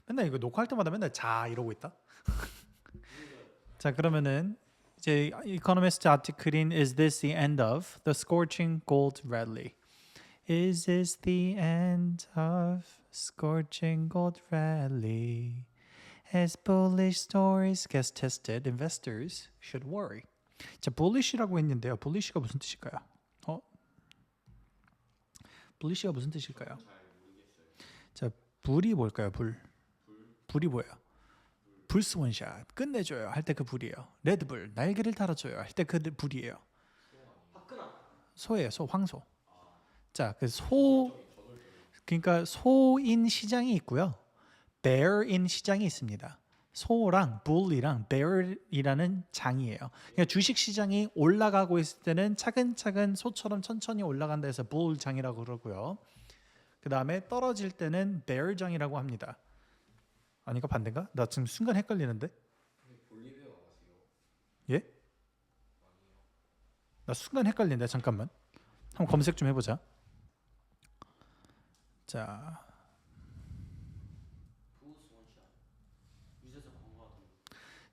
맨날 이거 녹화할 때마다 맨날 자 이러고 있다. 자 그러면은 이제 Economist 아티클인 Is this the end of the scorching gold rally? Is this the end of scorching gold rally? As bullish stories get tested, investors should worry. 자, bullish라고 했는데요. bullish가 무슨 뜻일까요? bullish가 무슨 뜻일까요? 자, 불이 뭘까요? 불이 뭐예요? 불스 원샷 끝내줘요 할 때 그 불이에요. 레드불 날개를 달아줘요 할 때 그 불이에요. 소예요. 소 황소. 자, 그 소 그러니까 소인 시장이 있고요. bear인 시장이 있습니다. 소랑 bull이랑 bear이라는 장이에요. 그러니까 주식 시장이 올라가고 있을 때는 차근차근 소처럼 천천히 올라간다 해서 bull 장이라고 그러고요. 그 다음에 떨어질 때는 bear 장이라고 합니다. 아니가 반대인가? 나 지금 순간 헷갈리는데. 예? 나 순간 헷갈린다. 잠깐만. 한번 검색 좀 해보자. 자,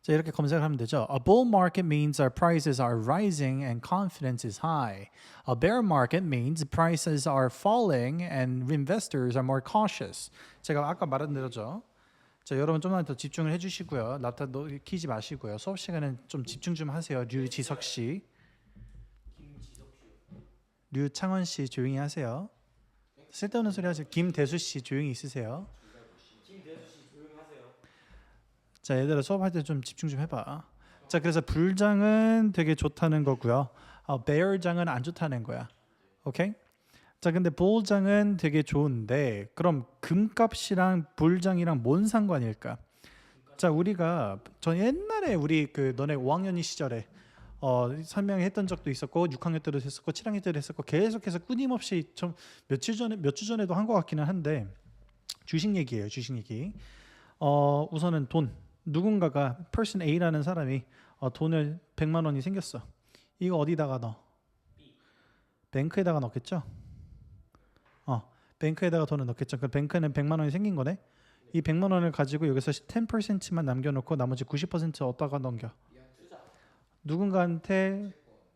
자 이렇게 검색을 하면 되죠. A bull market means our prices are rising and confidence is high. A bear market means prices are falling and investors are more cautious. 제가 아까 말한 대로죠. 자, 여러분 좀만 더 집중을 해주시고요. laptop 키지 마시고요. 수업 시간은 좀 집중 좀 하세요. 류지석 씨, 류창원 씨 조용히 하세요. 쓸데없는 소리 하세요. 김대수 씨 조용히 있으세요. 자, 얘들아 수업할 때 좀 집중 좀 해봐. 자, 그래서 불장은 되게 좋다는 거고요. bear장은 안 좋다는 거야. 오케이? 자, 근데 bull장은 되게 좋은데 그럼 금값이랑 불장이랑 뭔 상관일까? 자, 우리가 전 옛날에 우리 그 너네 5학년이 시절에 설명했던 적도 있었고 6학년 때도 했었고 7학년 때도 했었고 계속해서 끊임없이 좀 몇 주 전에도 한 것 같기는 한데 주식 얘기예요. 주식 얘기. 우선은 돈. 누군가가 person A라는 사람이 돈을 100만 원이 생겼어. 이거 어디다가 넣어? 뱅크에다가 넣겠죠? 뱅크에다가 돈을 넣겠죠. 그 뱅크는 100만 원이 생긴 거네. 이 100만 원을 가지고 여기서 10%만 남겨놓고 나머지 90% 어디다가 넘겨? 누군가한테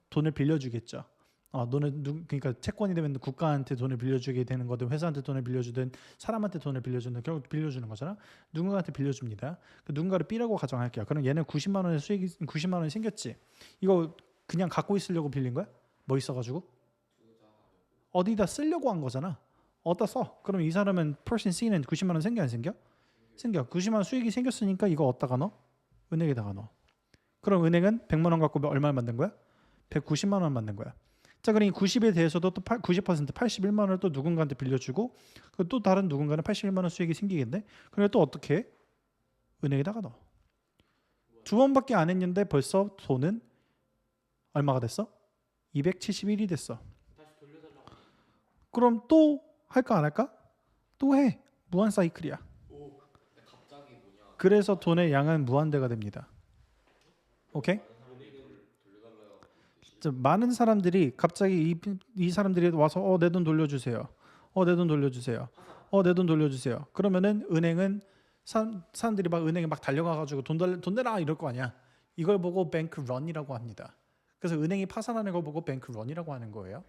돈을 빌려주겠죠. 그러니까 채권이 되면 국가한테 돈을 빌려주게 되는 거든 회사한테 돈을 빌려주든 사람한테 돈을 빌려주든 결국 빌려주는 거잖아. 누군가한테 빌려줍니다. 그 누군가를 B라고 가정할게요. 그럼 얘는 90만 원의 수익이 90만 원이 생겼지. 이거 그냥 갖고 있으려고 빌린 거야? 뭐 있어가지고? 어디다 쓰려고 한 거잖아. 어디다 써? 그럼 이 사람은 person C는 90만 원 생겨 안 생겨? 생겨. 90만 원 수익이 생겼으니까 이거 어디다가 넣어? 은행에다가 넣어. 그럼 은행은 100만 원 갖고 얼마를 만든 거야? 190만 원 만든 거야. 자, 그러니 90에 대해서도 또 90% 81만 원을 또 누군가한테 빌려주고 또 다른 누군가는 81만 원 수익이 생기겠네. 그래 또 어떻게 해? 은행에다가 넣어. 두 번밖에 안 했는데 벌써 돈은 얼마가 됐어? 271이 됐어. 그럼 또 할까 안 할까? 또 해. 무한 사이클이야. 그래서 돈의 양은 무한대가 됩니다. 오케이? 많은 사람들이 갑자기 이 사람들이 와서 내 돈 돌려주세요. 내 돈 돌려주세요. 내 돈 돌려주세요. 그러면은 은행은 사람들이 막 은행에 막 달려가가지고 돈 내라 이럴 거 아니야. 이걸 보고 뱅크 런이라고 합니다. 그래서 은행이 파산하는 걸 보고 뱅크 런이라고 하는 거예요.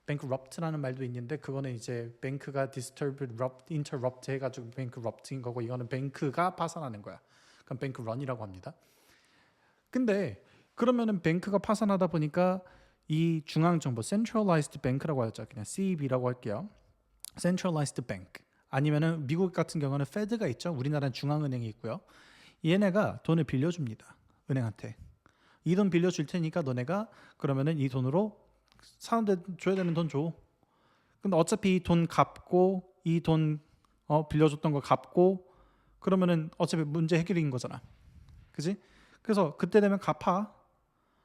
bankrupt라는 말도 있는데 그거는 이제 뱅크가 disturbed, interrupt 해가지고 bankrupt인 거고 이거는 뱅크가 파산하는 거야. 그럼 뱅크 런이라고 합니다. 근데 그러면은 뱅크가 파산하다 보니까 이 중앙정부 centralized bank라고 하죠. 그냥 CB라고 할게요. centralized bank 아니면은 미국 같은 경우는 Fed가 있죠. 우리나라는 중앙은행이 있고요. 얘네가 돈을 빌려줍니다. 은행한테 이 돈 빌려줄 테니까 너네가 그러면은 이 돈으로 사람들 줘야 되는 돈 줘. 근데 어차피 이 돈 갚고 이 돈 빌려줬던 거 갚고 그러면은 어차피 문제 해결인 거잖아. 그지? 그래서 그때 되면 갚아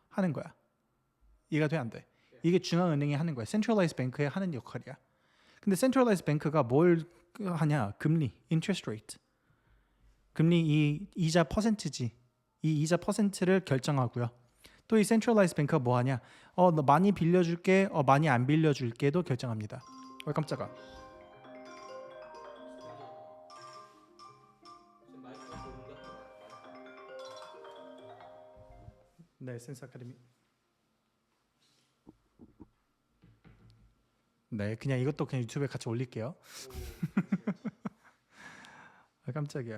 하는 거야. 이해가 돼 안 돼? 이게 중앙은행이 하는 거야. 센트럴라이즈 뱅크의 하는 역할이야. 근데 센트럴라이즈 뱅크가 뭘 하냐? 금리, interest rate. 금리 이 이자 퍼센트지. 이 이자 퍼센트를 결정하고요. 또 이 센트럴라이즈 뱅크가 뭐 하냐? 너 많이 빌려줄게, 많이 안 빌려줄게도 결정합니다. 왜 깜짝아? 네, 센스 아카데미. 네, 그냥 이것도 그냥 유튜브에 같이 올릴게요. 아, 깜짝이야.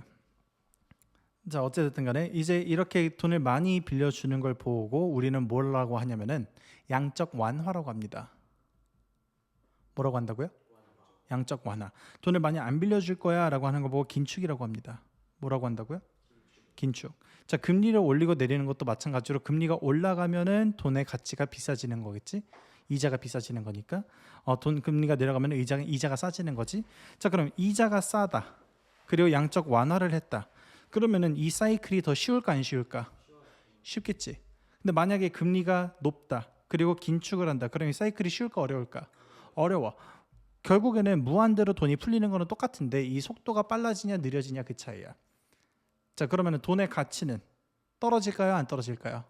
자, 어쨌든 간에 이제 이렇게 돈을 많이 빌려주는 걸 보고 우리는 뭐라고 하냐면은 양적 완화라고 합니다. 뭐라고 한다고요? 양적 완화. 돈을 많이 안 빌려줄 거야 라고 하는 거 보고 긴축이라고 합니다. 뭐라고 한다고요? 긴축. 자, 금리를 올리고 내리는 것도 마찬가지로 금리가 올라가면은 돈의 가치가 비싸지는 거겠지? 이자가 비싸지는 거니까. 돈 금리가 내려가면 이자가 싸지는 거지. 자, 그럼 이자가 싸다. 그리고 양적 완화를 했다. 그러면은 이 사이클이 더 쉬울까 안 쉬울까? 쉽겠지. 근데 만약에 금리가 높다. 그리고 긴축을 한다. 그럼 이 사이클이 쉬울까 어려울까? 어려워. 결국에는 무한대로 돈이 풀리는 거는 똑같은데 이 속도가 빨라지냐 느려지냐 그 차이야. 자, 그러면 돈의 가치는 떨어질까요? 안 떨어질까요?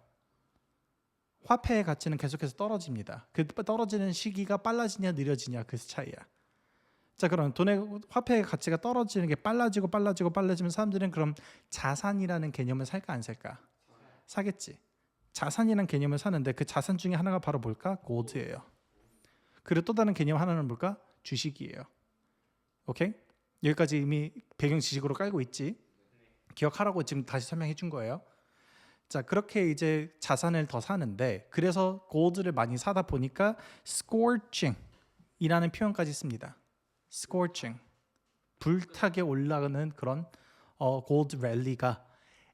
화폐의 가치는 계속해서 떨어집니다. 그 떨어지는 시기가 빨라지냐 느려지냐 그 차이야. 자, 그럼 화폐의 가치가 떨어지는 게 빨라지면 사람들은 그럼 자산이라는 개념을 살까 안 살까? 사겠지. 자산이라는 개념을 사는데 그 자산 중에 하나가 바로 뭘까? 골드예요. 그리고 또 다른 개념 하나는 뭘까? 주식이에요. 오케이? 여기까지 이미 배경 지식으로 깔고 있지. 기억하라고 지금 다시 설명해 준 거예요. 자, 그렇게 이제 자산을 더 사는데 그래서 골드를 많이 사다 보니까 scorching이라는 표현까지 씁니다. scorching, 불타게 올라가는 그런 골드 랠리가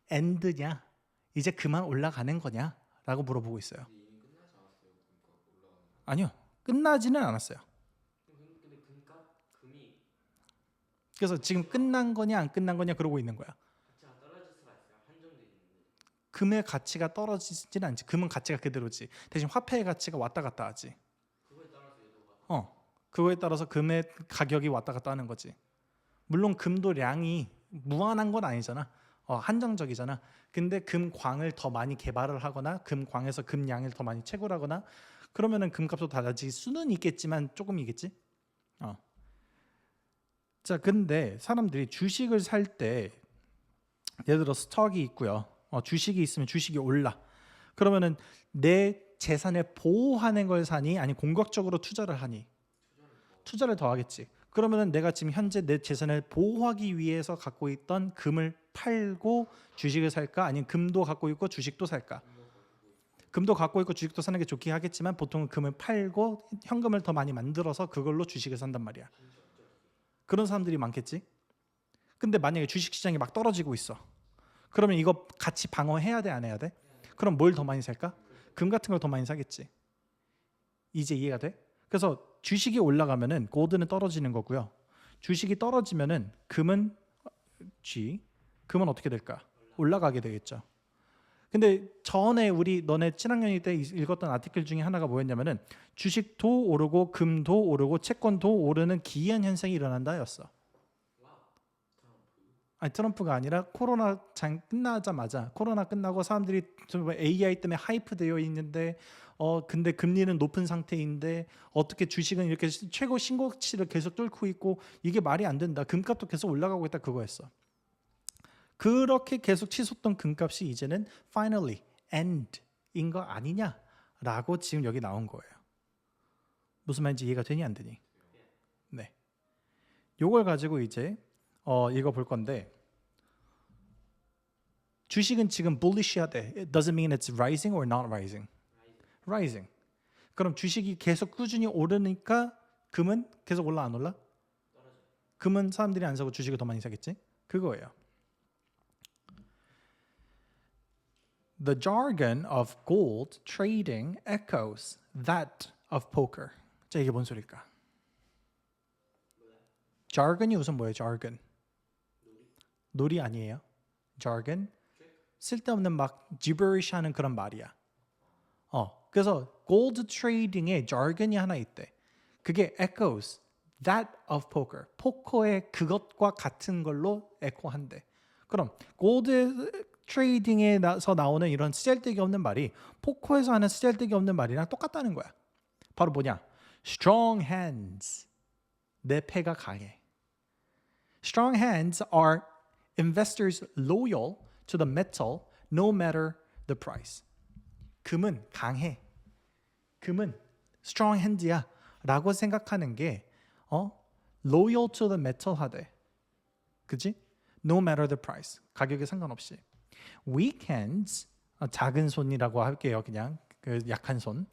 엔드냐? 이제 그만 올라가는 거냐? 라고 물어보고 있어요. 아니요, 끝나지는 않았어요. 그래서 지금 끝난 거냐 안 끝난 거냐 그러고 있는 거야. 금의 가치가 떨어지진 않지. 금은 가치가 그대로지. 대신 화폐의 가치가 왔다 갔다 하지. 그거에 따라서 금의 가격이 왔다 갔다 하는 거지. 물론 금도 량이 무한한 건 아니잖아. 한정적이잖아. 근데 금광을 더 많이 개발을 하거나 금광에서 금량을 더 많이 채굴하거나 그러면은 금값도 달라질 수는 있겠지만 조금이겠지. 자, 근데 사람들이 주식을 살 때 예를 들어 스톡이 있고요. 주식이 있으면 주식이 올라. 그러면은 내 재산을 보호하는 걸 사니 아니 공격적으로 투자를 하니? 투자를 더 하겠지. 그러면은 내가 지금 현재 내 재산을 보호하기 위해서 갖고 있던 금을 팔고 주식을 살까? 아니면 금도 갖고 있고 주식도 살까? 금도 갖고 있고 주식도 사는 게 좋긴 하겠지만 보통은 금을 팔고 현금을 더 많이 만들어서 그걸로 주식을 산단 말이야. 그런 사람들이 많겠지. 근데 만약에 주식시장이 막 떨어지고 있어. 그러면 이거 같이 방어해야 돼, 안 해야 돼? 그럼 뭘 더 많이 살까? 금 같은 걸 더 많이 사겠지. 이제 이해가 돼? 그래서 주식이 올라가면은 골드는 떨어지는 거고요. 주식이 떨어지면은 금은 어떻게 될까? 올라가게 되겠죠. 근데 전에 너네 7학년 때 읽었던 아티클 중에 하나가 뭐였냐면은 주식도 오르고 금도 오르고 채권도 오르는 기이한 현상이 일어난다였어. 아니, 트럼프가 아니라 코로나 끝나자마자 코로나 끝나고 사람들이 AI 때문에 하이프 되어 있는데 근데 금리는 높은 상태인데 어떻게 주식은 이렇게 최고 신고치를 계속 뚫고 있고 이게 말이 안 된다. 금값도 계속 올라가고 있다 그거였어. 그렇게 계속 치솟던 금값이 이제는 finally end인 거 아니냐라고 지금 여기 나온 거예요. 무슨 말인지 이해가 되니 안 되니? 네. 요걸 가지고 이제 읽어볼 건데 주식은 지금 bullish하대. It doesn't mean it's rising or not rising. Rising. 그럼 주식이 계속 꾸준히 오르니까 금은 계속 올라 안 올라? 금은 사람들이 안 사고 주식을 더 많이 사겠지? 그거예요. The jargon of gold trading echoes that of poker. 자, 이게 뭔 소리일까? jargon이 우선 뭐예요? jargon. 놀이 아니에요? jargon. 쓸데없는 막 gibberish 하는 그런 말이야. 그래서 gold trading에 jargon이 하나 있대. 그게 echoes that of poker. 포커의 그것과 같은 걸로 에코한대. 그럼 골드 트레이딩에서 나오는 이런 쓰잘데기 없는 말이 포커에서 하는 쓰잘데기 없는 말이랑 똑같다는 거야. 바로 뭐냐? Strong hands. 내 패가 강해. Strong hands are investors loyal to the metal no matter the price. 금은 강해. 금은 strong hand야 라고 생각하는 게 loyal to the metal 하대. 그지? No matter the price. 가격에 상관없이. Weak hands, 작은 손이라고 할게요. 그냥 그 약한 손.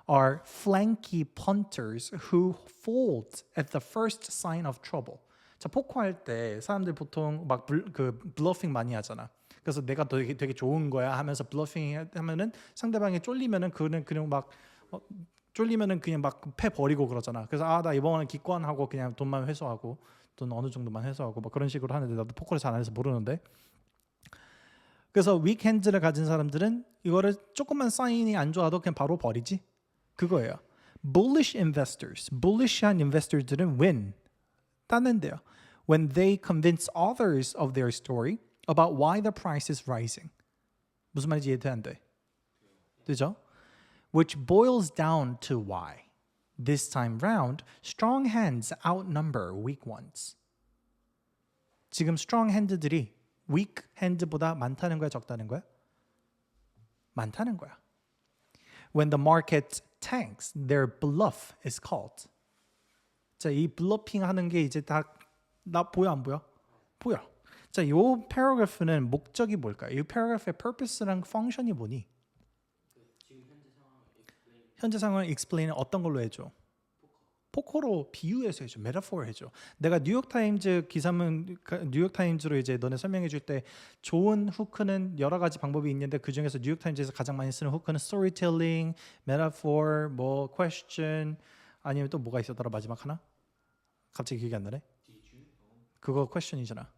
Are flanky punters who fold at the first sign of trouble. 자, 포커할 때 사람들 보통 막 블러핑 많이 하잖아. 그래서 내가 되게 좋은 거야 하면서 블러핑 하면은 상대방이 쫄리면은 그냥 막 쫄리면은 그냥 막 패 버리고 그러잖아. 그래서 나 이번에 기권하고 그냥 돈만 회수하고 돈 어느 정도만 회수하고 막 그런 식으로 하는데 나도 포커를 잘 안 해서 모르는데. 그래서 위켄드를 가진 사람들은 이거를 조금만 사인이 안 좋아도 그냥 바로 버리지. 그거예요. Bullish investors, bullish한 investors들은 win. 따는데요. When they convince others of their story about why the price is rising. 무슨 말인지 이해돼 안 돼? 되죠? Which boils down to why. This time round, strong hands outnumber weak ones. 지금 strong hand들이 weak hand보다 많다는 거야, 적다는 거야? 많다는 거야. When the market tanks, their bluff is called. 자, 이 블러핑 하는 게 이제 다 나 보여 안 보여? 보여. 자, 이 paragraph는 목적이 뭘까요? 이 paragraph의 purpose랑 function이 뭐니? 현재 상황을 explain은 어떤 걸로 해줘? 포커로 비유해서 해줘, 메타포를 해줘. 내가 뉴욕타임즈 기사문, 뉴욕타임즈로 이제 너네 설명해 줄 때 좋은 후크는 여러 가지 방법이 있는데 그 중에서 뉴욕타임즈에서 가장 많이 쓰는 후크는 storytelling, metaphor, 뭐 question, 아니면 또 뭐가 있었더라 마지막 하나? 갑자기 기억이 안 나네. 그거 question이잖아.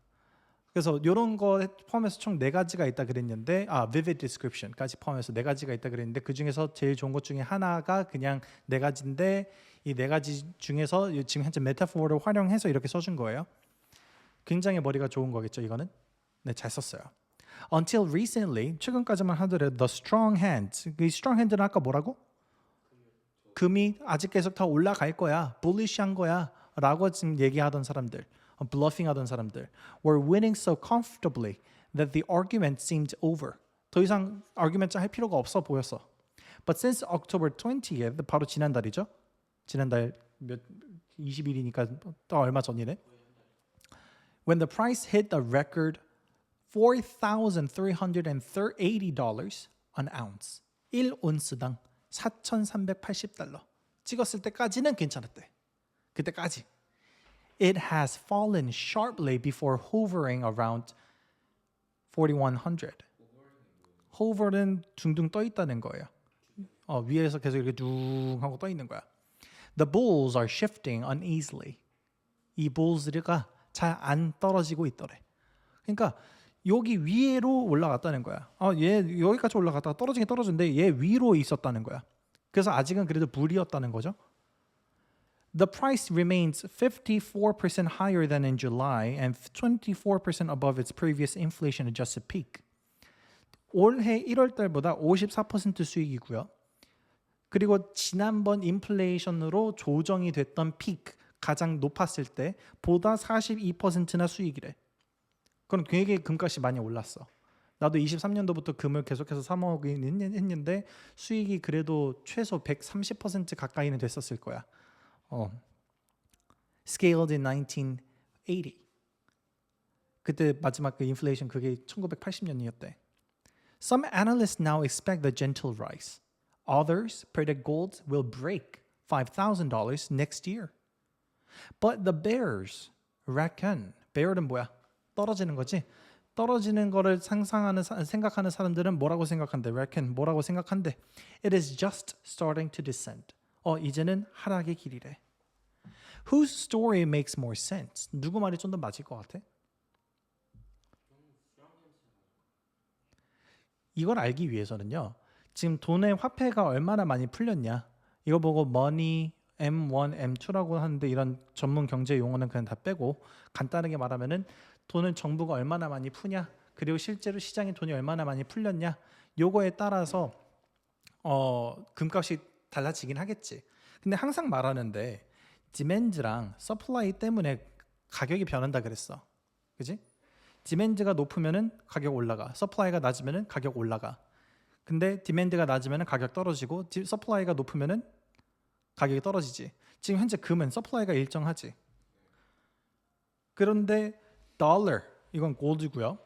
그래서 이런 거 포함해서 총 4가지가 있다 그랬는데 vivid description까지 포함해서 4가지가 있다 그랬는데 그 중에서 제일 좋은 것 중에 하나가 그냥 4가지인데 이 4가지 중에서 지금 현재 메타포를 활용해서 이렇게 써준 거예요. 굉장히 머리가 좋은 거겠죠 이거는? 네, 잘 썼어요. Until recently, 최근까지만 하더라도 the strong hand, 이 strong hand는 아까 뭐라고? 금이 아직 계속 더 올라갈 거야, bullish한 거야 라고 지금 얘기하던 사람들, bluffing 하던 사람들 were winning so comfortably that the argument seemed over. 더 이상 argument 할 필요가 없어 보였어. But since October 20th, 바로 지난달이죠. 지난달 20일이니까 또 얼마 전이네. When the price hit a record $4,380 an ounce. 1온스당 4,380달러. 찍었을 때까지는 괜찮았대. 그때까지. It has fallen sharply before hovering around 4,100. hover는 둥둥 떠 있다는 거예요. 위에서 계속 이렇게 둥 하고 떠 있는 거야. The bulls are shifting uneasily. 이 bulls가 잘 안 떨어지고 있더래. 그러니까 여기 위로 올라갔다는 거야. 얘 여기까지 올라갔다가 떨어지긴 떨어졌는데 얘 위로 있었다는 거야. 그래서 아직은 그래도 불이었다는 거죠. The price remains 54% higher than in July and 24% above its previous inflation-adjusted peak. 올해 1월 달보다 54% 수익이고요. 그리고 지난번 인플레이션으로 조정이 됐던 피크, 가장 높았을 때 보다 42%나 수익이래. 그럼 되게 금값이 많이 올랐어. 나도 23년도부터 금을 계속해서 사 먹긴 했는데 수익이 그래도 최소 130% 가까이는 됐었을 거야. Scaled in 1980. 그때 마지막 그 인플레이션 그게 1980년이었대. Some analysts now expect the gentle rise. Others predict gold will break $5,000 next year. But the bears reckon. bear은 뭐야? 떨어지는 거지. 떨어지는 거를 생각하는 사람들은 뭐라고 생각한대? reckon 뭐라고 생각한대? It is just starting to descend. 이제는 하락의 길이래. Whose story makes more sense? 누구 말이 좀 더 맞을 것 같아? 이걸 알기 위해서는요. 지금 돈의 화폐가 얼마나 많이 풀렸냐. 이거 보고 money, M1, M2라고 하는데 이런 전문 경제 용어는 그냥 다 빼고 간단하게 말하면은 돈을 정부가 얼마나 많이 푸냐. 그리고 실제로 시장에 돈이 얼마나 많이 풀렸냐. 요거에 따라서 금값이 달라지긴 하겠지. 근데 항상 말하는데 디맨드랑 서플라이 때문에 가격이 변한다 그랬어. 그지? 디맨드가 높으면은 가격 올라가. 서플라이가 낮으면은 가격 올라가. 근데 디맨드가 낮으면 가격 떨어지고 서플라이가 높으면 가격이 떨어지지. 지금 현재 금은 서플라이가 일정하지. 그런데 달러, 이건 골드고요.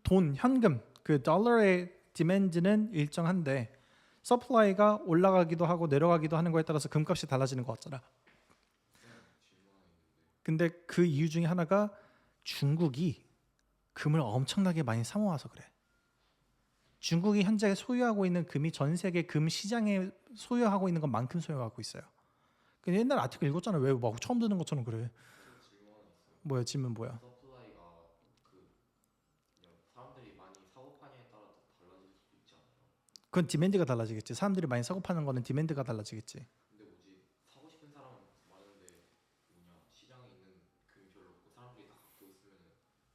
돈, 현금, 그 달러의 디맨드는 일정한데 서플라이가 올라가기도 하고 내려가기도 하는 거에 따라서 금값이 달라지는 거 같잖아. 근데 그 이유 중에 하나가 중국이 금을 엄청나게 많이 사모아서 그래. 중국이 현재 소유하고 있는 금이 전 세계 금 시장에 소유하고 있는 것만큼 소유하고 있어요. 근데 옛날 아티클 읽었잖아. 왜 막 처음 듣는 것처럼 그래? 뭐야, 질문 뭐야? 서플라이가 그냥 사람들이 많이 사고 파냐에 따라 달라질 수도 있지 않아요? 그건 디맨드가 달라지겠지. 사람들이 많이 사고 파는 거는 디맨드가 달라지겠지. 근데 뭐지 사고 싶은 사람은 많은데 뭐냐 시장에 있는 금이 별로 없고 사람들이 다 갖고 있으면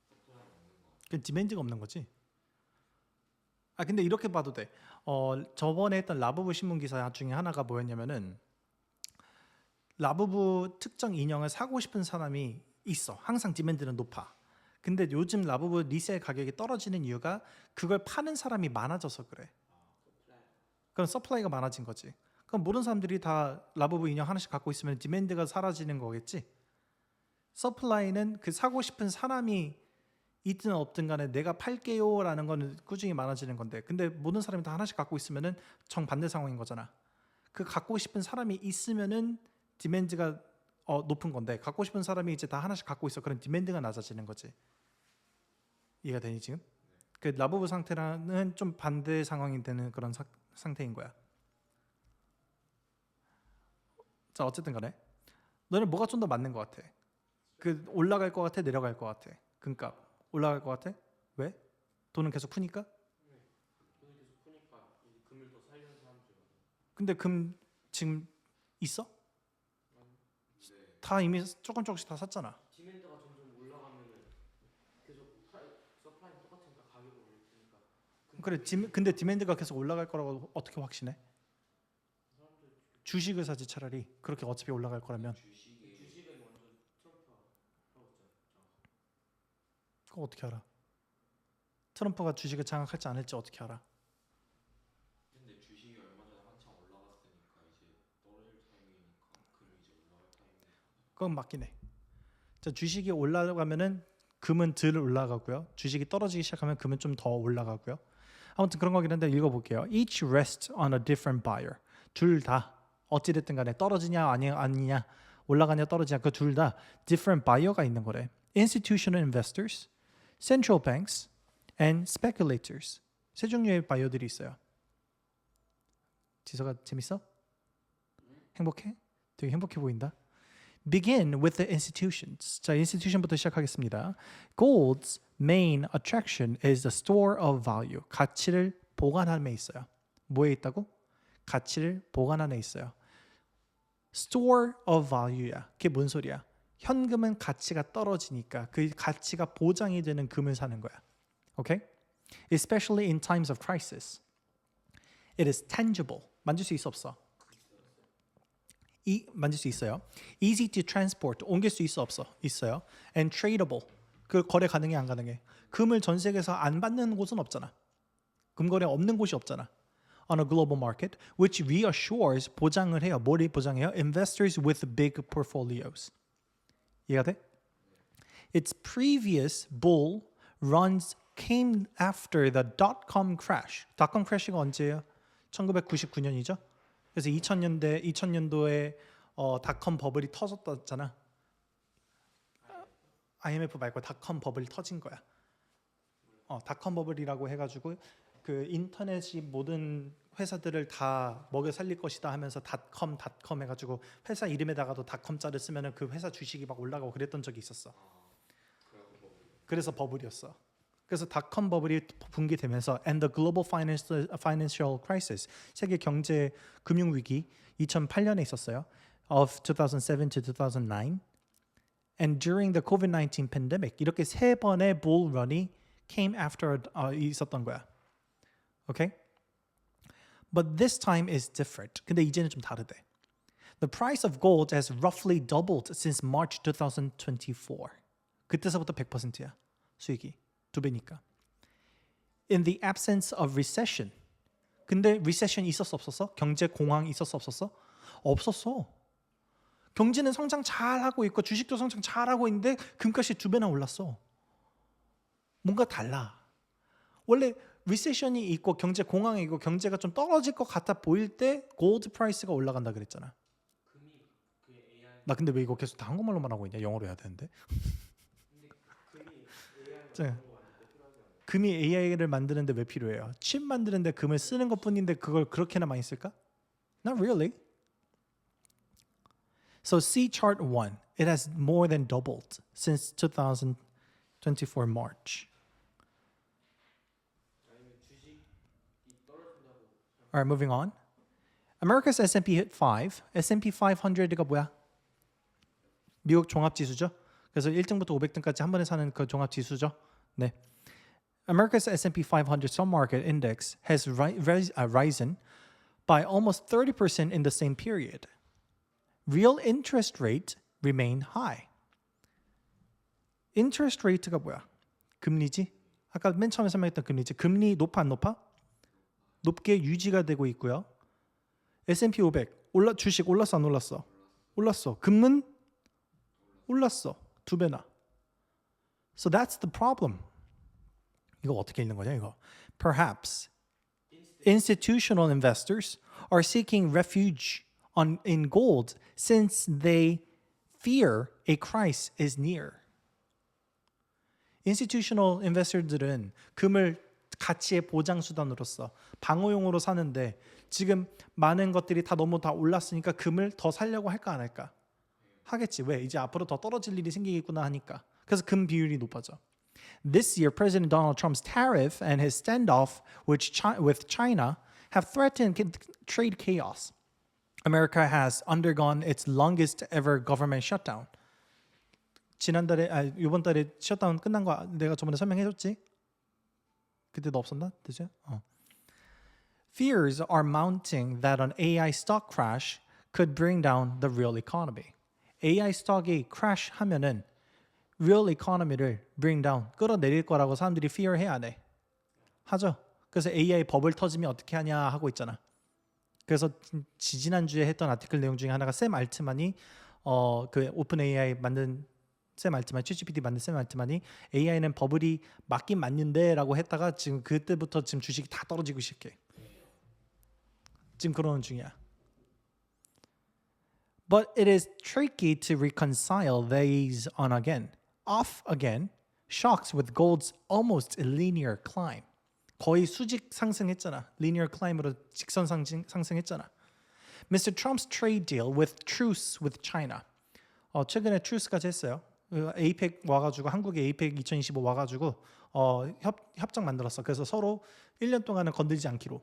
서플라이가 없는 거 같아. 그건 디맨드가 없는 거지. 아 근데 이렇게 봐도 돼. 저번에 했던 라부부 신문 기사 중에 하나가 뭐였냐면은 라부부 특정 인형을 사고 싶은 사람이 있어. 항상 디맨드는 높아. 근데 요즘 라부부 리셀 가격이 떨어지는 이유가 그걸 파는 사람이 많아져서 그래. 그럼 서플라이가 많아진 거지. 그럼 모든 사람들이 다 라부부 인형 하나씩 갖고 있으면 디맨드가 사라지는 거겠지. 서플라이는 그 사고 싶은 사람이 있든 없든 간에 내가 팔게요라는 거는 꾸준히 많아지는 건데, 근데 모든 사람이 다 하나씩 갖고 있으면은 정반대 상황인 거잖아. 그 갖고 싶은 사람이 있으면은 디맨드가 높은 건데, 갖고 싶은 사람이 이제 다 하나씩 갖고 있어. 그럼 디맨드가 낮아지는 거지. 이해가 되니 지금? 그 라부부 상태랑은 좀 반대 상황이 되는 그런 상태인 거야. 자, 어쨌든 간에 너는 뭐가 좀 더 맞는 것 같아? 그 올라갈 것 같아, 내려갈 것 같아? 금값 올라갈 것 같아? 왜? 돈은 계속 크니까? 돈이 계속 크니까 이 금을 더 살려는 사람들이 많아요. 근데 금 지금 있어? 근데 다 이미 조금씩 다 샀잖아. 디맨드가 점점 올라가면은 계속 서플라이는 똑같으니까 가격을 올릴 테니까 그래, 근데 디맨드가 계속 올라갈 거라고 어떻게 확신해? 사람들 주식을 사지 차라리. 그렇게 어차피 올라갈 거라면. 주식은 완전 트럼프가 하고 있잖아요. 그거 어떻게 알아? 트럼프가 주식을 장악할지 안 할지 어떻게 알아? 근데 주식이 얼마 전에 한창 올라갔으니까 이제 떨어질 타이밍이니까 금이 이제 올라갈 타이밍이니까 그건 맞긴 해. 자, 주식이 올라가면은 금은 덜 올라가고요. 주식이 떨어지기 시작하면 금은 좀 더 올라가고요. 아무튼 그런 거긴 한데 읽어볼게요. Each rests on a different buyer. 둘 다 어찌됐든 간에 떨어지냐 아니냐 올라가냐 떨어지냐 그 둘 다 different buyer가 있는 거래. Institutional investors, central banks, and speculators. 세 종류의 바이어들이 있어요. 지서가 재밌어? 행복해? 되게 행복해 보인다. Begin with the institutions. 자, institution부터 시작하겠습니다. Gold's main attraction is the store of value. 가치를 보관함에 있어요. 뭐에 있다고? 가치를 보관함에 있어요. Store of value야. 그게 뭔 소리야? 현금은 가치가 떨어지니까 그 가치가 보장이 되는 금을 사는 거야. Okay? Especially in times of crisis. It is tangible. 만질 수 있어 없어? 만질 수 있어요. Easy to transport. 옮길 수 있어 없어? 있어요. And tradable. 그 거래 가능해 안 가능해? 금을 전 세계에서 안 받는 곳은 없잖아. 금거래 없는 곳이 없잖아. On a global market, which reassures 보장을 해요. 뭐를 보장해요? Investors with big portfolios. 이해가 돼? Its previous bull runs came after the dot-com crash. dot-com crash가 언제예요? 1999년이죠. 그래서 2000년도에 닷컴 버블이 터졌잖아. IMF 말고 닷컴 버블이 터진 거야. 닷컴 버블이라고 해가지고 그 인터넷이 모든 회사들을 다 먹여 살릴 것이다 하면서 닷컴 해가지고 회사 이름에다가도 닷컴자를 쓰면은 그 회사 주식이 막 올라가고 그랬던 적이 있었어. 그래서 버블이었어. 그래서 닷컴 버블이 붕괴되면서 and the global financial crisis 세계 경제 금융 위기 2008년에 있었어요. of 2007 to 2009 and during the COVID-19 pandemic 이렇게 세 번의 bull run이 came after 있었던 거야. Okay? But this time is different. 근데 이제는 좀 다르대. The price of gold has roughly doubled since March 2024. 그때서부터 100%야. 수익이. 2배니까. in the absence of recession. 근데 recession 있었어 없었어? 경제 공황 있었어 없었어? 없었어. 경제는 성장 잘하고 있고 주식도 성장 잘하고 있는데 금값이 2배나 올랐어. 뭔가 달라. 원래 리세션이 있고 경제 공황이 있고 경제가 좀 떨어질 것 같아 보일 때 골드 프라이스가 올라간다 그랬잖아. 나 근데 왜 이거 계속 다 한국말로만 하고 있냐? 영어로 해야 되는데. 자, 금이 AI를 만드는데 왜 필요해요? 칩 만드는데 금을 쓰는 것뿐인데 그걸 그렇게나 많이 쓸까? Not really. So see chart 1. It has more than doubled since 2024 March. All right, moving on. America's S&P hit 5. S&P 500가 뭐야? 미국 종합지수죠. 그래서 1등부터 500등까지 한 번에 사는 그 종합지수죠. 네. America's S&P 500 stock market index has risen by almost 30% in the same period. Real interest rate remain high. interest rate가 뭐야? 금리지? 아까 맨 처음에 설명했던 금리지. 금리 높아 안 높아? 높게 유지가 되고 있고요. S&P 500 주식 올랐어 안 올랐어? 올랐어. 금은 올랐어. 2배나. So that's the problem. 이거 어떻게 읽는 거냐 이거? Perhaps institutional investors are seeking refuge in gold since they fear a crisis is near. institutional investor들은 금을 가치의 보장 수단으로서 방어용으로 사는데 지금 많은 것들이 다 너무 다 올랐으니까 금을 더 살려고 할까 안 할까? 하겠지. 왜? 이제 앞으로 더 떨어질 일이 생기겠구나 하니까. 그래서 금 비율이 높아져. This year, President Donald Trump's tariff and his standoff with China have threatened trade chaos. America has undergone its longest ever government shutdown. 이번 달에 셧다운 끝난 거 내가 저번에 설명해줬지? 그때도 없었나? 그죠? Fears are mounting that an AI stock crash could bring down the real economy. AI 스톡이 crash 하면은 real economy를 bring down, 끌어내릴 거라고 사람들이 fear 해야 돼. 하죠. 그래서 AI 버블 터지면 어떻게 하냐 하고 있잖아. 그래서 지난주에 했던 아티클 내용 중에 하나가 샘 알트만이 그 오픈 AI 만든 샘 알트만, ChatGPT 만든 샘 알트만이 AI는 버블이 맞긴 맞는데라고 했다가 지금 그때부터 지금 주식이 다 떨어지고 시작해. 지금 그러는 중이야. But it is tricky to reconcile these on again, off again, shocks with gold's almost linear climb. 거의 수직 상승했잖아. linear climb으로 직선 상승했잖아. Mr. Trump's trade deal with truce with China. 최근에 truce까지 했어요. APEC 와가지고 한국에 APEC 2025 와가지고 협정 만들었어. 그래서 서로 1년 동안은 건들지 않기로.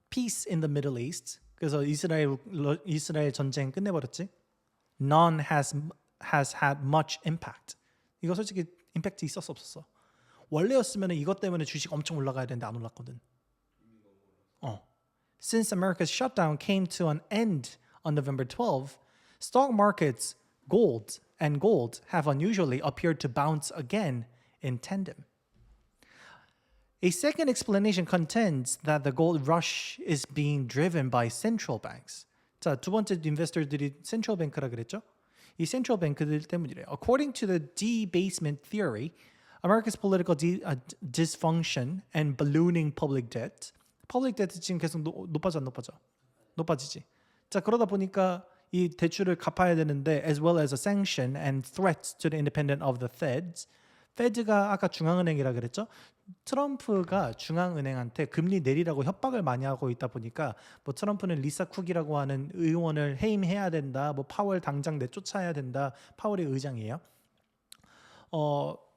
Peace in the Middle East. 그래서 이스라엘 전쟁 끝내버렸지. None has had much impact. 이거 솔직히 임팩트 있었어 없었어? 원래였으면 이것 때문에 주식 엄청 올라가야 되는데 안 올랐거든. Since America's shutdown came to an end on November 12, stock markets, gold have unusually appeared to bounce again in tandem. A second explanation contends that the gold rush is being driven by central banks. 자, 두 번째 인베스터들이 센트럴 뱅크라 그랬죠? 이 센트럴 뱅크들 때문이래요. According to the debasement theory, America's political dysfunction and ballooning public debt. Public debt 지금 계속 높아져 안 높아져? 높아지지. 자, 그러다 보니까 이 대출을 갚아야 되는데 as well as a sanction and threats to the independent of the Feds. 페드가 아까 중앙은행이라 그랬죠? 트럼프가 중앙은행한테 금리 내리라고 협박을 많이 하고 있다 보니까 뭐 트럼프는 리사 쿡이라고 하는 의원을 해임해야 된다. 뭐 파월 당장 내쫓아야 된다. 파월의 의장이에요.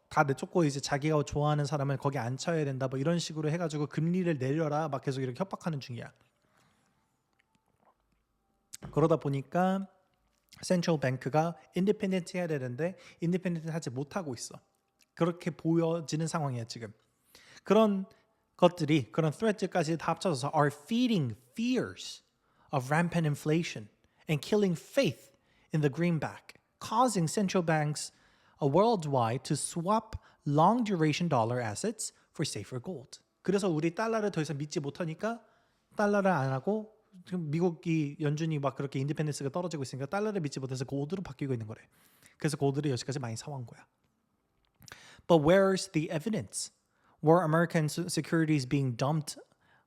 다 내쫓고 이제 자기가 좋아하는 사람을 거기 앉혀야 된다. 뭐 이런 식으로 해가지고 금리를 내려라. 막 계속 이렇게 협박하는 중이야. 그러다 보니까 센트럴 뱅크가 인디펜던트 해야 되는데 인디펜던트 하지 못하고 있어. 그렇게 보여지는 상황이야 지금. 그런 것들이 그런 threat까지 다 합쳐져서 are feeding fears of rampant inflation and killing faith in the greenback, causing central banks worldwide to swap long duration dollar assets for safer gold. 그래서 우리 달러를 더 이상 믿지 못하니까 달러를 안 하고 지금 미국이 연준이 막 그렇게 인디펜던스가 떨어지고 있으니까 달러를 믿지 못해서 골드로 바뀌고 있는 거래. 그래서 골드를 여기까지 많이 사온 거야. But where's the evidence? Were American securities being dumped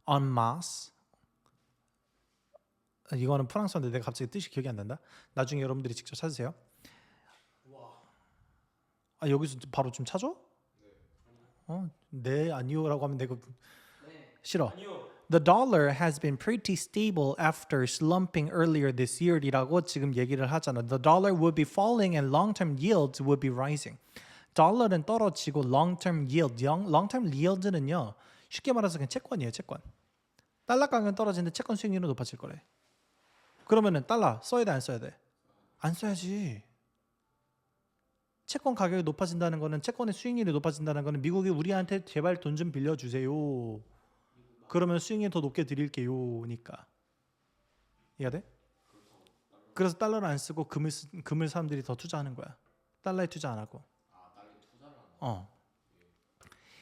en masse? 이거는 프랑스어인데 내가 갑자기 뜻이 기억이 안 난다. 나중에 여러분들이 직접 찾으세요. 여기서 바로 좀 찾아? 네 아니요라고 하면 내가 싫어. The dollar has been pretty stable after slumping earlier this year이라고 지금 얘기를 하잖아. The dollar would be falling and long-term yields would be rising. 달러는 떨어지고 long-term yield, long-term yield는요. 쉽게 말해서 그냥 채권이에요, 채권. 달러 가격은 떨어지는데 채권 수익률은 높아질 거래. 그러면은 달러 써야 돼, 안 써야 돼? 안 써야지. 채권 가격이 높아진다는 거는 채권의 수익률이 높아진다는 거는 미국이 우리한테 제발 돈 좀 빌려주세요. 그러면 수익률 더 높게 드릴게요니까. 이해가 돼? 그래서 달러를 안 쓰고 금을 사람들이 더 투자하는 거야. 달러에 투자 안 하고.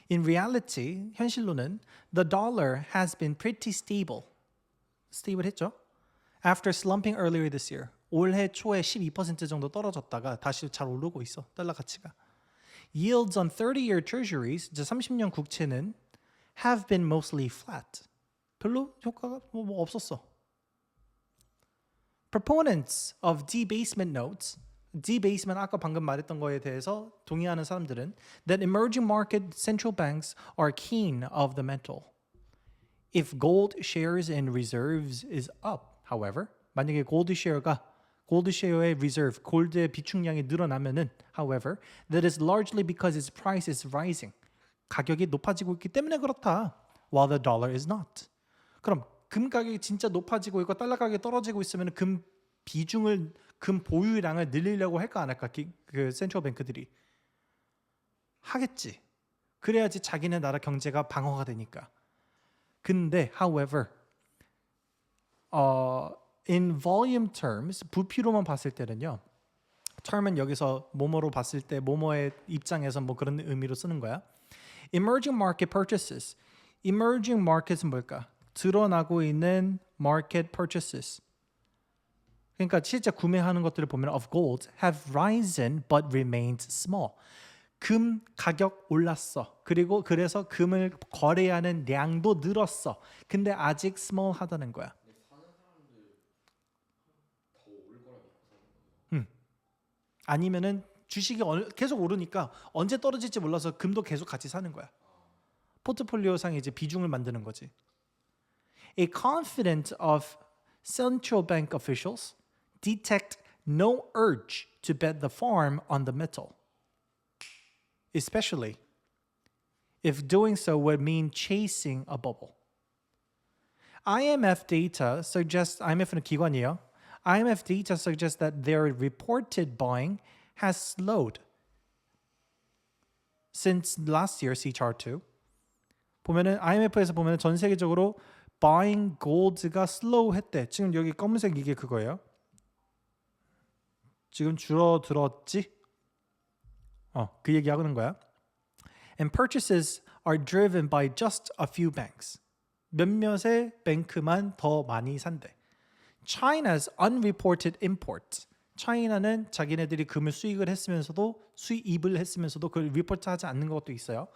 In reality, 현실로는 the dollar has been pretty stable. stable 했죠? After slumping earlier this year. 올해 초에 12% 정도 떨어졌다가 다시 잘 오르고 있어. 달러 가치가. Yields on 30-year treasuries, 이제 30년 국채는 have been mostly flat. 별로 효과가 뭐 없었어. Proponents of debasement notes, debasement 아까 방금 말했던 거에 대해서 동의하는 사람들은 that emerging market central banks are keen of the metal. If gold shares in reserves is up, however, 만약에 골드 쉐어의 reserve, 골드의 비축량이 늘어나면은, however, that is largely because its price is rising. 가격이 높아지고 있기 때문에 그렇다. While the dollar is not. 그럼 금 가격이 진짜 높아지고 있고 달러 가격이 떨어지고 있으면 금 보유량을 늘리려고 할까 안 할까? 그 센트럴 뱅크들이 하겠지. 그래야지 자기네 나라 경제가 방어가 되니까. 근데 however, in volume terms, 부피로만 봤을 때는요. term은 여기서 뭐뭐로 봤을 때 뭐뭐의 입장에서 뭐 그런 의미로 쓰는 거야. Emerging market purchases. Emerging market은 뭘까? 드러나고 있는 market purchases. 그러니까 실제 구매하는 것들을 보면 of gold have risen but remained small. 금 가격 올랐어. 그리고 그래서 금을 거래하는 량도 늘었어. 근데 아직 small하다는 거야. 아니면은 주식이 계속 오르니까 언제 떨어질지 몰라서 금도 계속 같이 사는 거야. 포트폴리오상에 이제 비중을 만드는 거지. A confident of central bank officials detect no urge to bet the farm on the metal, especially if doing so would mean chasing a bubble. IMF data suggests, IMF는 기관이에요. IMF data suggests that their reported buying has slowed since last year. See chart 2. 보면은 IMF에서 보면은 전 세계적으로 buying gold가 slow했대. 지금 여기 검은색 이게 그거예요. 지금 줄어들었지? 그 얘기하는 거야. And purchases are driven by just a few banks. 몇몇의 뱅크만 더 많이 산대. China's unreported imports. 차이나는 자기네들이 금을 수입을 했으면서도 그걸 리포트하지 않는 것도 있어요.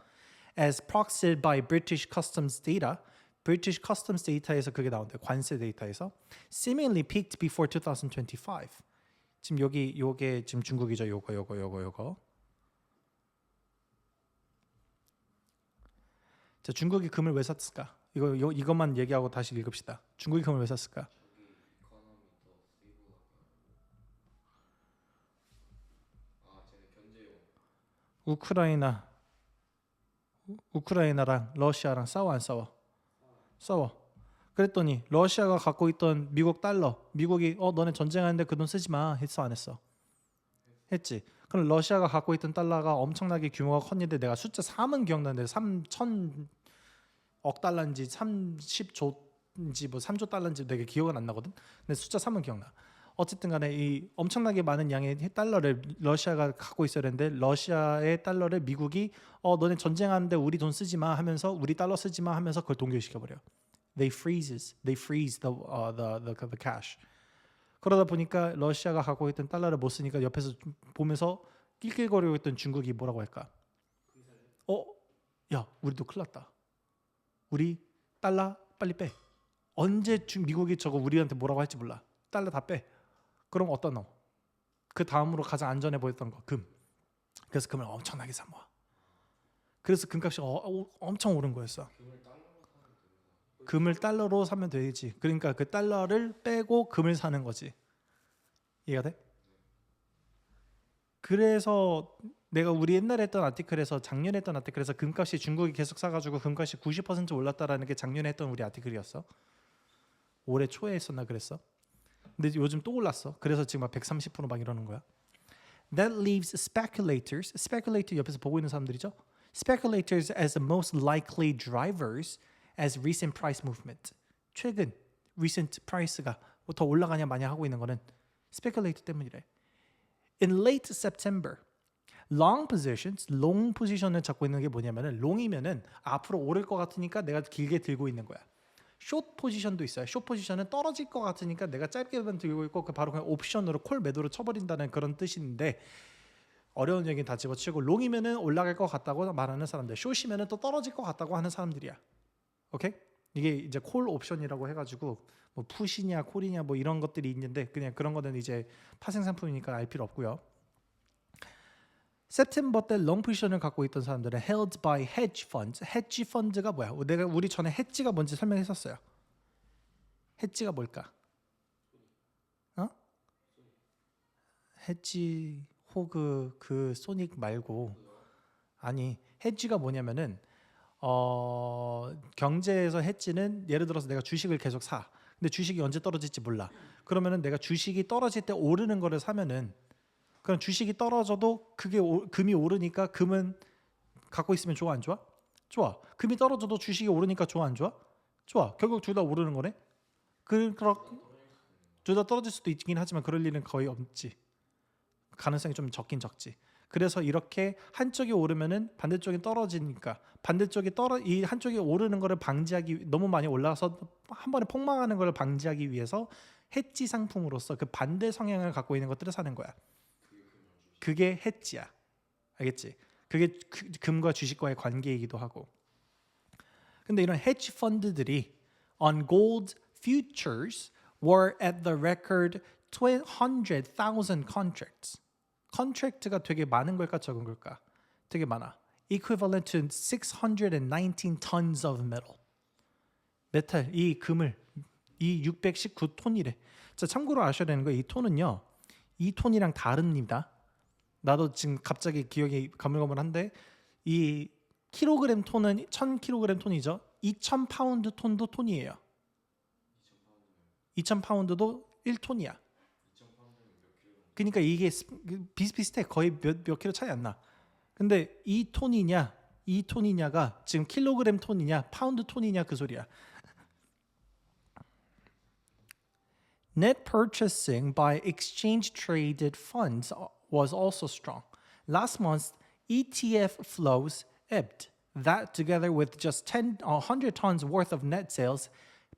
As proxied by British Customs data. British Customs data에서 그게 나온대. 관세 데이터에서. Seemingly peaked before 2025. 지금 요게 지금 중국이죠. 요거. 자, 중국이 금을 왜 샀을까? 이것만 얘기하고 다시 읽읍시다. 중국이 금을 왜 샀을까? 우크라이나랑 러시아랑 싸워 안 싸워? 싸워. 그랬더니 러시아가 갖고 있던 미국 달러, 미국이 너네 전쟁하는데 그 돈 쓰지 마 했어 안 했어? 했지. 그럼 러시아가 갖고 있던 달러가 엄청나게 규모가 컸는데 내가 숫자 3은 기억나는데 3,000억 달러인지 30조인지 뭐 3조 달러인지 되게 기억은 안 나거든. 근데 숫자 3은 기억나. 어쨌든 간에 이 엄청나게 많은 양의 달러를 러시아가 갖고 있어야 되는데 러시아의 달러를 미국이 너네 전쟁하는데 우리 돈 쓰지 마 하면서 우리 달러 쓰지 마 하면서 그걸 동결시켜 버려요. They freeze the cash. 그러다 보니까 러시아가 갖고 있던 달러를 못 쓰니까 옆에서 보면서 낄낄거리고 있던 중국이 뭐라고 할까? 야, 우리도 큰일 났다. 우리 달러 빨리 빼. 언제 미국이 저거 우리한테 뭐라고 할지 몰라. 달러 다 빼. 그럼 어떤 놈? 그 다음으로 가장 안전해 보였던 거 금. 그래서 금을 엄청나게 사 모아. 그래서 금값이 엄청 오른 거였어. 금을 달러로 사면 되지. 그러니까 그 달러를 빼고 금을 사는 거지. 이해가 돼? 그래서 내가 우리 옛날에 했던 아티클에서 작년에 했던 아티클에서 금값이 중국이 계속 사가지고 금값이 90% 올랐다라는 게 작년에 했던 우리 아티클이었어. 올해 초에 했었나 그랬어. 근데 요즘 또 올랐어. 그래서 지금 막 130% 이러는 거야. That leaves speculators. Speculator 옆에서 보고 있는 사람들이죠. Speculators as the most likely drivers as recent price movement. 최근 recent price가 더 올라가냐 마냐 하고 있는 거는 speculator 때문이래. In late September, long 포지션을 잡고 있는 게 뭐냐면은 long이면은 앞으로 오를 것 같으니까 내가 길게 들고 있는 거야. 숏 포지션도 있어요. 숏 포지션은 떨어질 것 같으니까 내가 짧게만 들고 있고 그 바로 그냥 옵션으로 콜 매도로 쳐버린다는 그런 뜻인데 어려운 얘기는 다 집어치우고 롱이면은 올라갈 것 같다고 말하는 사람들, 숏이면은 또 떨어질 것 같다고 하는 사람들이야. 오케이? 이게 이제 콜 옵션이라고 해가지고 뭐 푸시냐 콜이냐 뭐 이런 것들이 있는데 그냥 그런 거는 이제 파생 상품이니까 알 필요 없고요. September 때 롱 포지션을 갖고 있던 사람들은 held by hedge funds. hedge fund가 뭐야? 내가 우리 전에 hedge가 뭔지 설명했었어요. hedge가 뭘까? hedge 호그 그 소닉 말고 아니 hedge가 뭐냐면은 경제에서 hedge는 예를 들어서 내가 주식을 계속 사. 근데 주식이 언제 떨어질지 몰라. 그러면은 내가 주식이 떨어질 때 오르는 거를 사면은 그럼 주식이 떨어져도 그게 금이 오르니까 금은 갖고 있으면 좋아 안 좋아? 좋아. 금이 떨어져도 주식이 오르니까 좋아 안 좋아? 좋아. 결국 둘 다 오르는 거네. 둘 다 떨어질 수도 있긴 하지만 그럴 일은 거의 없지. 가능성이 좀 적긴 적지. 그래서 이렇게 한쪽이 오르면은 반대쪽이 떨어지니까 이 한쪽이 오르는 거를 방지하기 너무 많이 올라서 한 번에 폭망하는 걸 방지하기 위해서 해지 상품으로서 그 반대 성향을 갖고 있는 것들을 사는 거야. 그게 해지야. 알겠지? 그게 금과 주식과의 관계이기도 하고. 근데 이런 헤지 펀드들이 on gold futures were at the record 200,000 contracts. 컨트랙트가 되게 많은 걸까 적은 걸까? 되게 많아. Equivalent to 619 tons of metal. 메탈 이 금을 이 619톤이래. 자 참고로 아셔야 되는 거 이 톤은요. 이 톤이랑 다릅니다. 나도 지금 갑자기 기억이 가물가물한데 이 킬로그램 톤은 1000kg 톤이죠. 2000파운드 톤도 톤이에요. 2000파운드도 1톤이야. 그러니까 이게 비슷비슷해. 거의 몇 킬로 차이 안 나. 근데 이 톤이냐가 지금 킬로그램 톤이냐 파운드 톤이냐 그 소리야. Net purchasing by exchange traded funds was also strong. Last month, ETF flows ebbed. That together with just 100 tons worth of net sales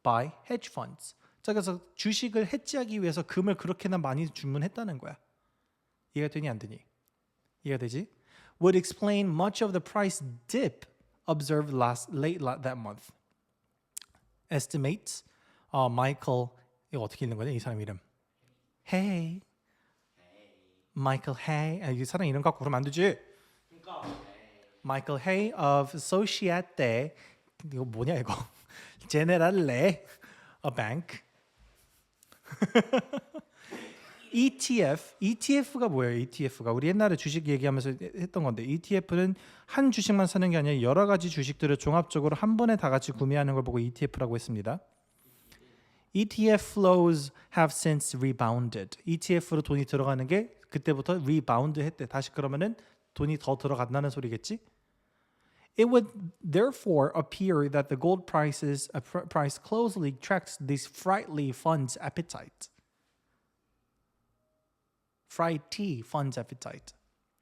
by hedge funds. 자, 그래서 주식을 해지하기 위해서 금을 그렇게나 많이 주문했다는 거야. 이해가 되니 안 되니? 이해가 되지? Would explain much of the price dip observed late that month. Estimates Michael 이거 어떻게 읽는 거냐 이 사람 이름? Hey. Michael Hay. 이 사람 이름 갖고 그러면 안 되지. Michael Hay of Societe 이거 뭐냐 이거? Generale a bank. ETF가 뭐예요? ETF가 우리 옛날에 주식 얘기하면서 했던 건데 ETF는 한 주식만 사는 게 아니라 여러 가지 주식들을 종합적으로 한 번에 다 같이 구매하는 걸 보고 ETF라고 했습니다. ETF flows have since rebounded. ETF로 돈이 들어가는 게 그때부터 rebound 했대. 다시 그러면은 돈이 더 들어간다는 소리겠지? It would therefore appear that the gold price closely tracks these frightly funds' appetite. fried tea funds appetite.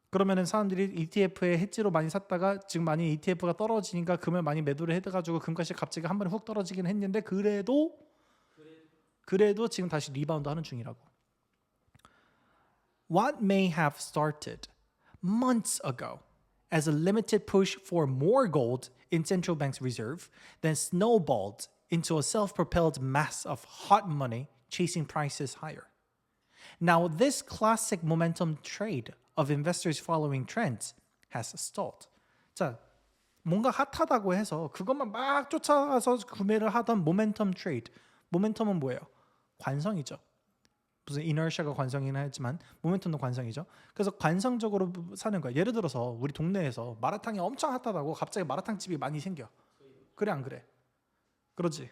그러면은 사람들이 ETF에 해지로 많이 샀다가 지금 많이 ETF가 떨어지니까 금을 많이 매도를 해가지고 금값이 갑자기 한 번에 훅 떨어지긴 했는데 그래도 지금 다시 리바운드 하는 중이라고. What may have started months ago as a limited push for more gold in central bank's reserve then snowballed into a self-propelled mass of hot money chasing prices higher. Now, this classic momentum trade of investors following trends has stalled. 자, 뭔가 핫하다고 해서 그것만 막 쫓아가서 구매를 하던 모멘텀 트레이드. 모멘텀은 뭐예요? 관성이죠. 무슨 이너시아가 관성이긴 하지만 모멘텀도 관성이죠. 그래서 관성적으로 사는 거야. 예를 들어서 우리 동네에서 마라탕이 엄청 핫하다고 갑자기 마라탕 집이 많이 생겨. 그래 안 그래? 그러지.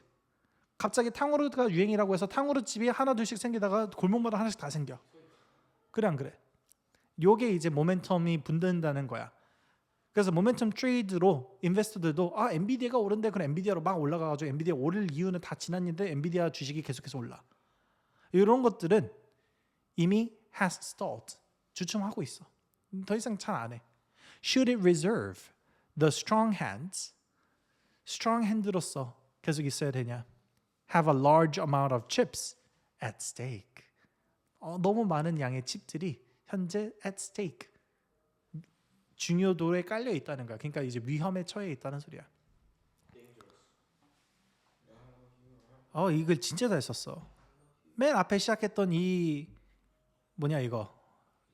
갑자기 탕후루가 유행이라고 해서 탕후루 집이 하나 둘씩 생기다가 골목마다 하나씩 다 생겨. 그래 안 그래? 요게 이제 모멘텀이 분된다는 거야. 그래서 모멘텀 트레이드로 인베스터들도 엔비디아가 오른데 그럼 엔비디아로 막 올라가가지고 엔비디아 오를 이유는 다 지났는데 엔비디아 주식이 계속해서 올라. 이런 것들은 이미 has stalled. 주춤하고 있어. 더 이상 잘 안 해. Should it reserve the strong hands? strong hand로서 계속 있어야 되냐? Have a large amount of chips at stake. 너무 많은 양의 칩들이 현재 at stake. 중요도에 깔려 있다는 거야. 그러니까 이제 위험에 처해 있다는 소리야. 이걸 진짜 잘 썼어. 맨 앞에 시작했던 이 뭐냐 이거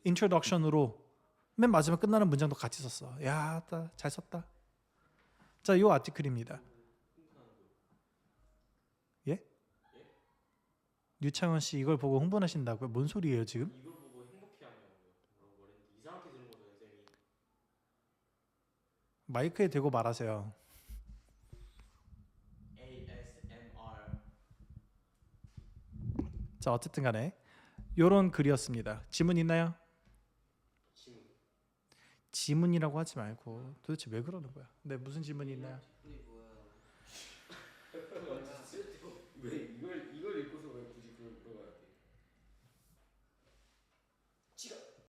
introduction으로 맨 마지막 끝나는 문장도 같이 썼어. 야, 잘 썼다. 자, 요 아티클입니다. 예? 유창원 씨 이걸 보고 흥분하신다고요? 뭔 소리예요 지금? 이걸 보고 행복해하냐고요. 뭐라고 말했는데 이상하게 들은 거죠, 선생님이. 마이크에 대고 말하세요. ASMR. 자, 어쨌든 간에 요런 글이었습니다. 지문 있나요? 지문이라고 하지 말고 도대체 왜 그러는 거야? 네, 무슨 질문이 있나요?